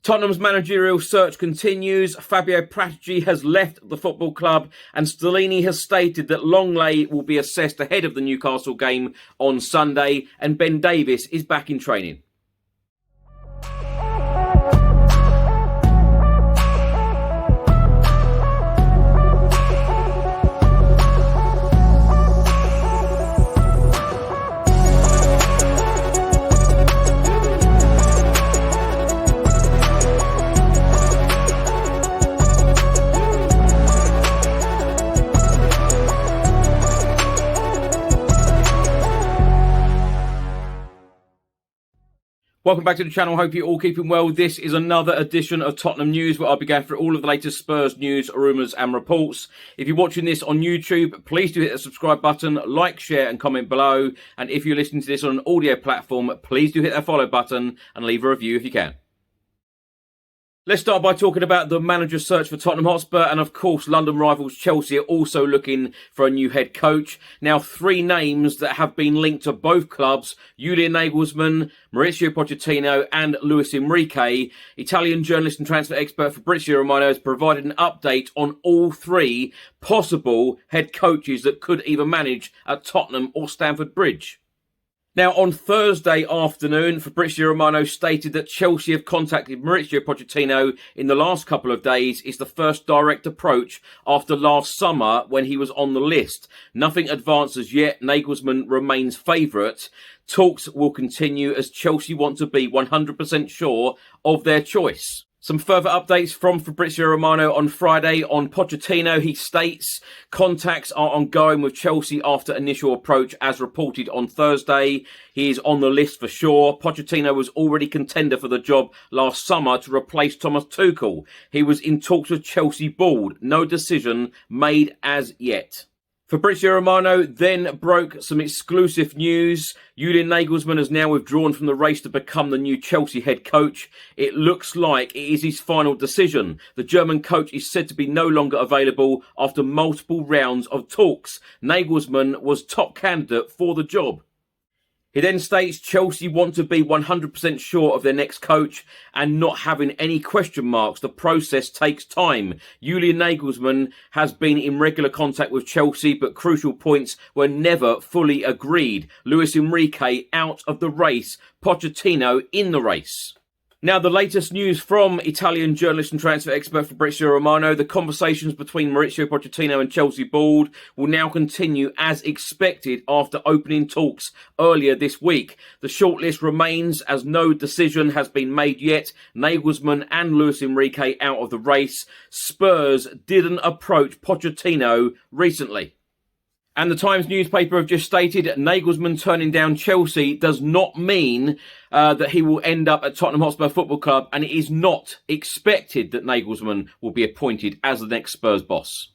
Tottenham's managerial search continues. Fabio Paratici has left the football club and Stellini has stated that Longley will be assessed ahead of the Newcastle game on Sunday and Ben Davies is back in training. Welcome back to the channel. Hope you're all keeping well. This is another edition of Tottenham News where I'll be going through all of the latest Spurs news, rumours and reports. If you're watching this on YouTube, please do hit the subscribe button, like, share and comment below. And if you're listening to this on an audio platform, please do hit that follow button and leave a review if you can. Let's start by talking about the manager search for Tottenham Hotspur, and of course London rivals Chelsea are also looking for a new head coach. Now, three names that have been linked to both clubs: Julian Nagelsmann, Mauricio Pochettino and Luis Enrique. Italian journalist and transfer expert Fabrizio Romano has provided an update on all three possible head coaches that could either manage at Tottenham or Stamford Bridge. Now, on Thursday afternoon, Fabrizio Romano stated that Chelsea have contacted Mauricio Pochettino in the last couple of days. It's the first direct approach after last summer when he was on the list. Nothing advanced as yet. Nagelsmann remains favourite. Talks will continue as Chelsea want to be 100% sure of their choice. Some further updates from Fabrizio Romano on Friday on Pochettino. He states contacts are ongoing with Chelsea after initial approach as reported on Thursday. He is on the list for sure. Pochettino was already contender for the job last summer to replace Thomas Tuchel. He was in talks with Chelsea board. No decision made as yet. Fabrizio Romano then broke some exclusive news. Julian Nagelsmann has now withdrawn from the race to become the new Chelsea head coach. It looks like it is his final decision. The German coach is said to be no longer available after multiple rounds of talks. Nagelsmann was top candidate for the job. He then states Chelsea want to be 100% sure of their next coach and not having any question marks. The process takes time. Julian Nagelsmann has been in regular contact with Chelsea, but crucial points were never fully agreed. Luis Enrique out of the race. Pochettino in the race. Now, the latest news from Italian journalist and transfer expert Fabrizio Romano. The conversations between Mauricio Pochettino and Chelsea board will now continue as expected after opening talks earlier this week. The shortlist remains as no decision has been made yet. Nagelsmann and Luis Enrique out of the race. Spurs didn't approach Pochettino recently. And the Times newspaper have just stated Nagelsmann turning down Chelsea does not mean that he will end up at Tottenham Hotspur Football Club, and it is not expected that Nagelsmann will be appointed as the next Spurs boss.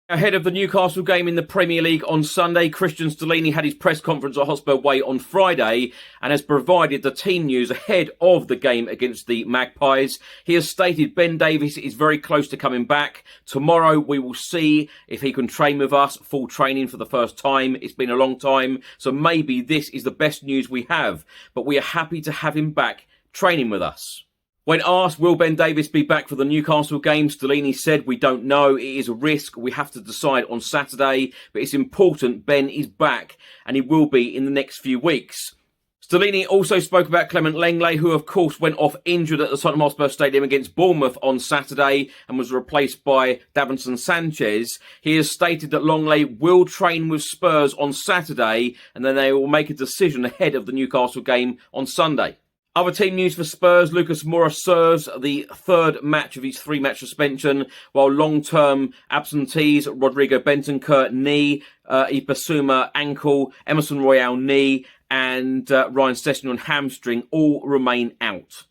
Ahead of the Newcastle game in the Premier League on Sunday, Christian Stellini had his press conference at Hotspur Way on Friday and has provided the team news ahead of the game against the Magpies. He has stated Ben Davies is very close to coming back. Tomorrow we will see if he can train with us, full training for the first time. It's been a long time, so maybe this is the best news we have, but we are happy to have him back training with us. When asked, will Ben Davies be back for the Newcastle game, Stellini said, we don't know. It is a risk. We have to decide on Saturday, but it's important Ben is back and he will be in the next few weeks. Stellini also spoke about Clement Lenglet, who of course went off injured at the Tottenham Hotspur Stadium against Bournemouth on Saturday and was replaced by Davinson Sanchez. He has stated that Lenglet will train with Spurs on Saturday and then they will make a decision ahead of the Newcastle game on Sunday. Other team news for Spurs, Lucas Moura serves the third match of his three-match suspension, while long-term absentees, Rodrigo Bentancur, knee, Ibasuma, ankle, Emerson Royale, knee, and Ryan Sessegnon, hamstring, all remain out.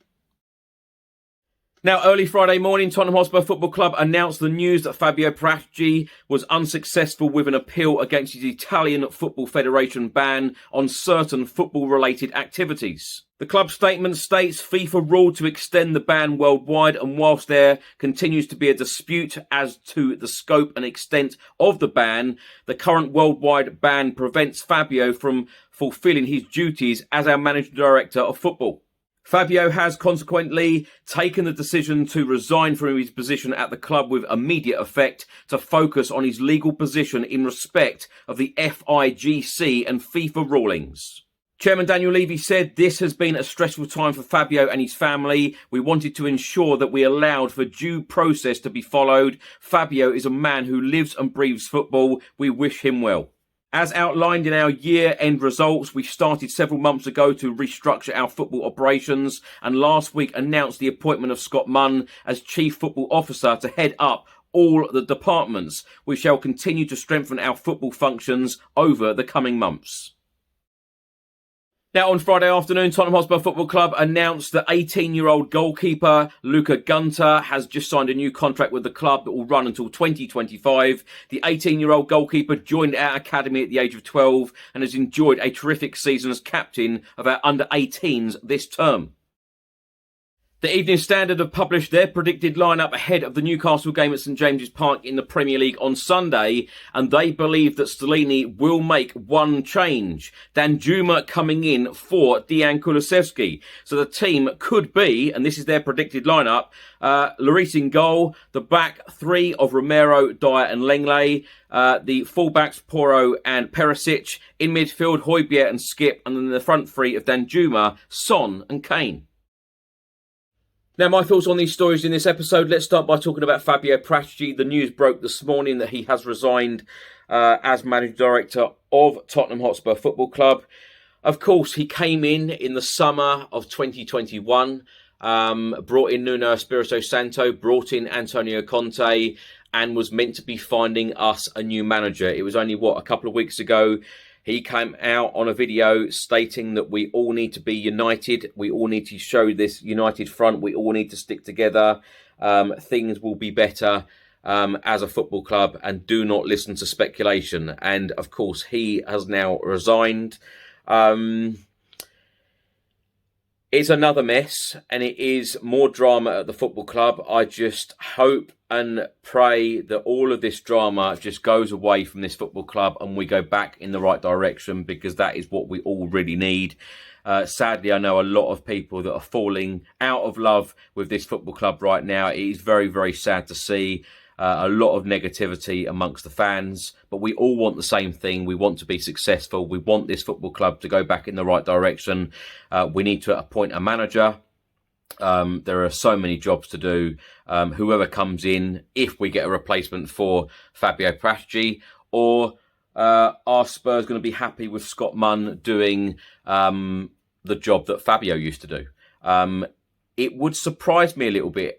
Now, early Friday morning, Tottenham Hotspur Football Club announced the news that Fabio Paratici was unsuccessful with an appeal against his Italian Football Federation ban on certain football-related activities. The club statement states FIFA ruled to extend the ban worldwide, and whilst there continues to be a dispute as to the scope and extent of the ban, the current worldwide ban prevents Fabio from fulfilling his duties as our managing director of football. Fabio has consequently taken the decision to resign from his position at the club with immediate effect to focus on his legal position in respect of the FIGC and FIFA rulings. Chairman Daniel Levy said, "This has been a stressful time for Fabio and his family. We wanted to ensure that we allowed for due process to be followed. Fabio is a man who lives and breathes football. We wish him well." As outlined in our year-end results, we started several months ago to restructure our football operations and last week announced the appointment of Scott Munn as Chief Football Officer to head up all the departments. We shall continue to strengthen our football functions over the coming months. Now, on Friday afternoon, Tottenham Hotspur Football Club announced that 18-year-old goalkeeper Luca Gunter has just signed a new contract with the club that will run until 2025. The 18-year-old goalkeeper joined our academy at the age of 12 and has enjoyed a terrific season as captain of our under-18s this term. The Evening Standard have published their predicted lineup ahead of the Newcastle game at St James's Park in the Premier League on Sunday, and they believe that Stellini will make one change. Danjuma coming in for Dejan Kulusevski. So the team could be, and this is their predicted lineup, Lloris in goal, the back three of Romero, Dyer and Lenglet, the fullbacks Porro and Perisic, in midfield Højbjerg and Skip, and then the front three of Danjuma, Son and Kane. Now, my thoughts on these stories in this episode. Let's start by talking about Fabio Paratici. The news broke this morning that he has resigned as managing director of Tottenham Hotspur Football Club. Of course, he came in the summer of 2021, brought in Nuno Espirito Santo, brought in Antonio Conte, and was meant to be finding us a new manager. It was only, a couple of weeks ago, he came out on a video stating that we all need to be united. We all need to show this united front. We all need to stick together. Things will be better as a football club, and do not listen to speculation. And of course, he has now resigned. It's another mess, and it is more drama at the football club. I just hope and pray that all of this drama just goes away from this football club and we go back in the right direction, because that is what we all really need. Sadly, I know a lot of people that are falling out of love with this football club right now. It is very, very sad to see. A lot of negativity amongst the fans, but we all want the same thing. We want to be successful. We want this football club to go back in the right direction. We need to appoint a manager. There are so many jobs to do. Whoever comes in, if we get a replacement for Fabio Paratici, or are Spurs going to be happy with Scott Munn doing the job that Fabio used to do? It would surprise me a little bit.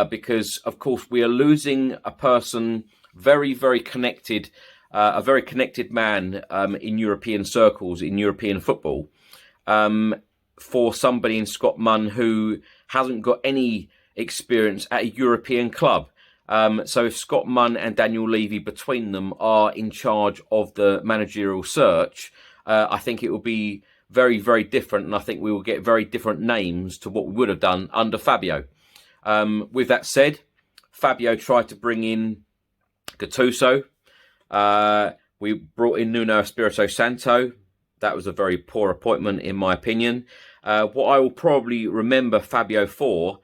Because, of course, we are losing a person very, very connected, a very connected man in European circles, in European football, for somebody in Scott Munn who hasn't got any experience at a European club. So if Scott Munn and Daniel Levy between them are in charge of the managerial search, I think it will be very, very different. And I think we will get very different names to what we would have done under Fabio. With that said, Fabio tried to bring in Gattuso. We brought in Nuno Espirito Santo. That was a very poor appointment, in my opinion. What I will probably remember Fabio for,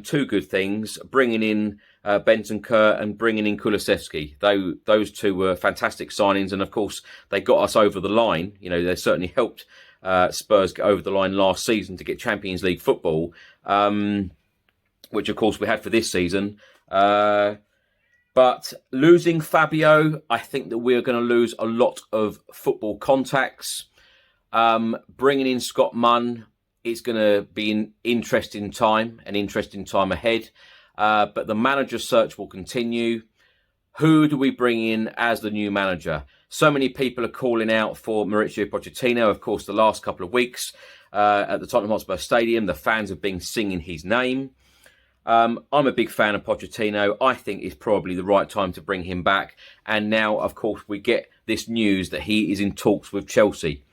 two good things: bringing in Bentancur and bringing in Kulusevski. Those two were fantastic signings, and of course they got us over the line. You know, they certainly helped Spurs get over the line last season to get Champions League football. Which, of course, we had for this season. But losing Fabio, I think that we're going to lose a lot of football contacts. Bringing in Scott Munn, it's going to be an interesting time ahead. But the manager search will continue. Who do we bring in as the new manager? So many people are calling out for Mauricio Pochettino. Of course, the last couple of weeks at the Tottenham Hotspur Stadium, the fans have been singing his name. I'm a big fan of Pochettino. I think it's probably the right time to bring him back. And now, of course, we get this news that he is in talks with Chelsea.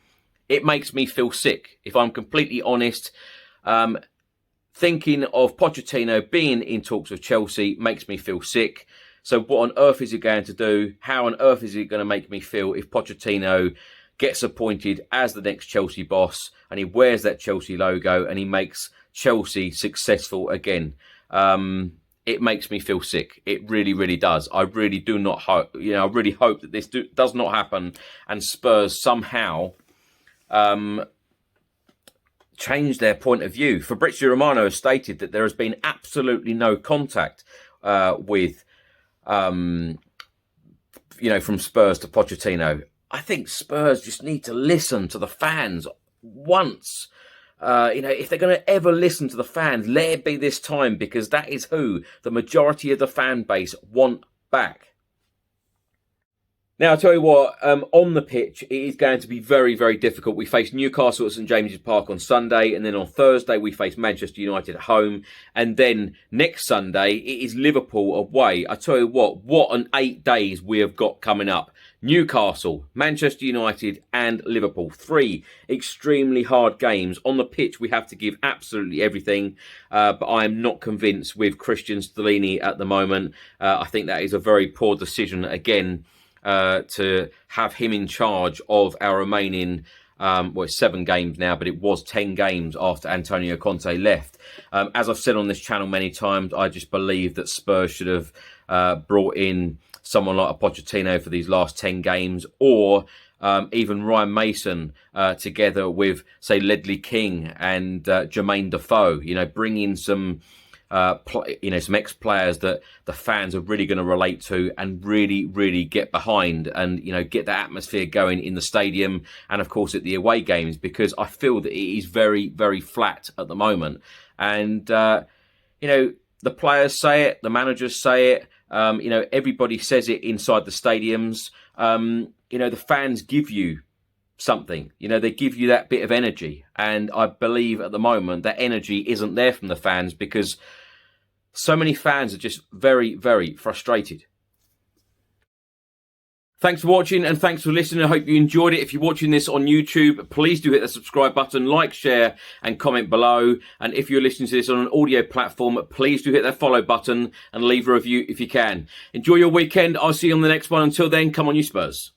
It makes me feel sick. If I'm completely honest, thinking of Pochettino being in talks with Chelsea makes me feel sick. So what on earth is he going to do? How on earth is it going to make me feel if Pochettino gets appointed as the next Chelsea boss, and he wears that Chelsea logo, and he makes Chelsea successful again. It makes me feel sick. It really, really does. I really do not hope, I really hope that this does not happen, and Spurs somehow change their point of view. Fabrizio Romano has stated that there has been absolutely no contact with, from Spurs to Pochettino. I think Spurs just need to listen to the fans once. If they're going to ever listen to the fans, let it be this time, because that is who the majority of the fan base want back. Now, I'll tell you what, on the pitch, it is going to be very, very difficult. We face Newcastle at St James's Park on Sunday, and then on Thursday we face Manchester United at home. And then next Sunday, it is Liverpool away. I tell you what an 8 days we have got coming up. Newcastle, Manchester United and Liverpool. 3 extremely hard games. On the pitch, we have to give absolutely everything. But I am not convinced with Christian Stellini at the moment. I think that is a very poor decision again. To have him in charge of our remaining, it's 7 games now, but it was 10 games after Antonio Conte left. As I've said on this channel many times, I just believe that Spurs should have brought in someone like a Pochettino for these last 10 games, or even Ryan Mason together with, say, Ledley King and Jermaine Defoe. Bring in some some ex-players that the fans are really going to relate to and really, really get behind, and get that atmosphere going in the stadium and of course at the away games, because I feel that it is very, very flat at the moment. And the players say it, the managers say it, everybody says it inside the stadiums. The fans give you something, they give you that bit of energy, and I believe at the moment that energy isn't there from the fans, because so many fans are just very, very frustrated. Thanks for watching and thanks for listening. I hope you enjoyed it. If you're watching this on YouTube, please do hit the subscribe button, like, share and comment below. And if you're listening to this on an audio platform, please do hit that follow button and leave a review if you can. Enjoy your weekend. I'll see you on the next one. Until then, come on you Spurs.